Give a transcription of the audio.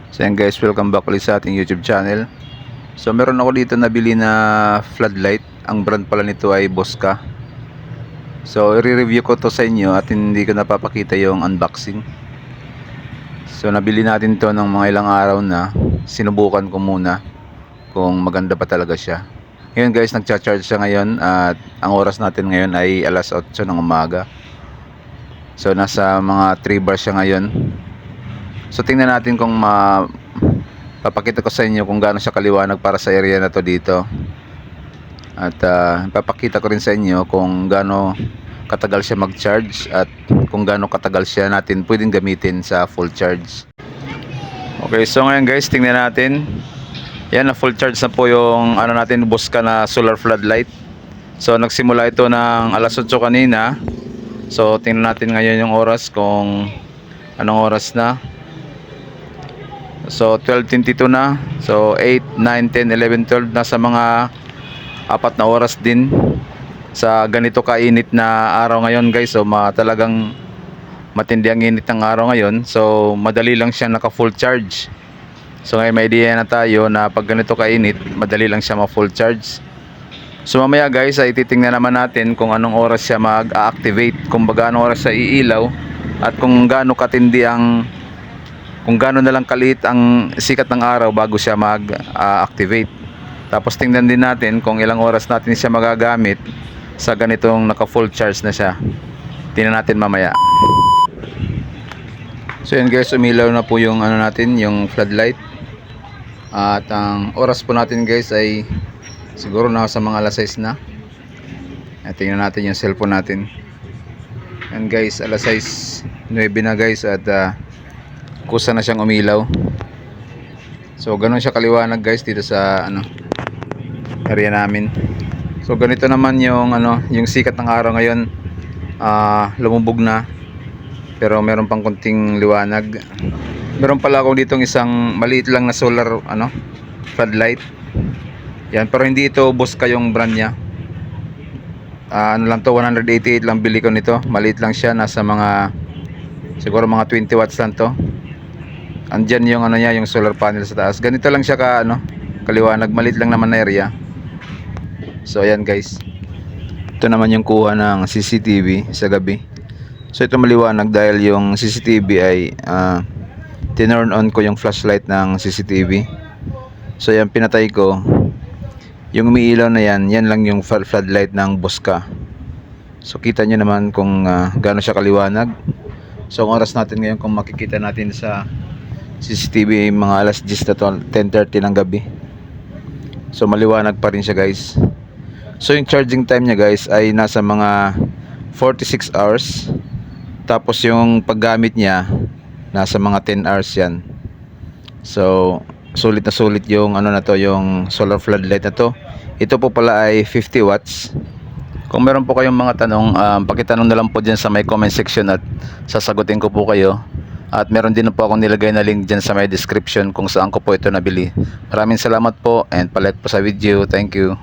So yan guys, welcome back ulit sa ating YouTube channel. So meron ako dito nabili na floodlight. Ang brand pala nito ay Bosca. So i-review ko to sa inyo at hindi ko napapakita yung unboxing. So nabili natin to ng mga ilang araw na. Sinubukan ko muna kung maganda pa talaga siya. Ngayon guys, nagcha-charge siya ngayon at ang oras natin ngayon ay alas 8 ng umaga. So nasa mga 3 bars siya ngayon. So tingnan natin kung papakita ko sa inyo kung gaano siya kaliwanag para sa area na to dito. At papakita ko rin sa inyo kung gaano katagal siya mag-charge at kung gaano katagal siya natin pwedeng gamitin sa full charge. Okay, so ngayon guys, tingnan natin. Yan, na full charge na po yung natin, Bosca na solar floodlight. So nagsimula ito ng alas 8 kanina. So tingnan natin ngayon yung oras kung anong oras na. So 12:22 na. So 8, 9, 10, 11, 12, nasa mga 4 na oras din sa ganito kainit na araw ngayon guys. So talagang matindi ang init ng araw ngayon. So madali lang siya naka full charge. So ngayon may idea na tayo na pag ganito kainit, madali lang siya ma full charge. So mamaya guys ay titingnan naman natin kung anong oras siya mag-activate, kung gaano oras siya iilaw at kung gaano katindi kung gaano na lang kaliit ang sikat ng araw bago siya mag-activate. Tapos tingnan din natin kung ilang oras natin siya magagamit sa ganitong naka full charge na siya. Tingnan natin mamaya. So yan guys, umilaw na po yung natin, yung floodlight. At ang oras po natin guys ay siguro nasa mga alas 6 na. At tingnan natin yung cellphone natin. Yan guys, alas 6:09 na guys at kusa na siyang umilaw. So ganun siya kaliwanag guys dito sa area namin. So ganito naman yung yung sikat ng araw ngayon. Lumubog na pero meron pang konting liwanag. Meron pala ako ditong isang maliit lang na solar floodlight. Yan, pero hindi ito Bosca yung brand niya. Lang to, 188 lang bili ko nito. Maliit lang siya, nasa mga siguro mga 20 watts lang to. Andyan yung niya, yung solar panel sa taas. Ganito lang siya kaliwanag, maliit lang naman na area. So ayan guys, ito naman yung kuha ng CCTV sa gabi. So ito maliwanag dahil yung CCTV ay tinurn on ko yung flashlight ng CCTV. So yan, pinatay ko. Yung umiilaw na yan, yan lang yung floodlight ng Bosca. So kita nyo naman kung gaano siya kaliwanag. So ang oras natin ngayon, kung makikita natin sa CCTV, mga alas 10 na 10:30 ng gabi. So maliwanag pa rin siya guys. So yung charging time niya guys ay nasa mga 46 hours. Tapos yung paggamit niya nasa mga 10 hours yan. So sulit na sulit yung yung solar floodlight na to. Ito po pala ay 50 watts. Kung meron po kayong mga tanong, pakitanong na lang po dyan sa may comment section at sasagutin ko po kayo. At meron din po akong nilagay na link dyan sa may description kung saan ko po ito nabili. Maraming salamat po and palike po sa video. Thank you.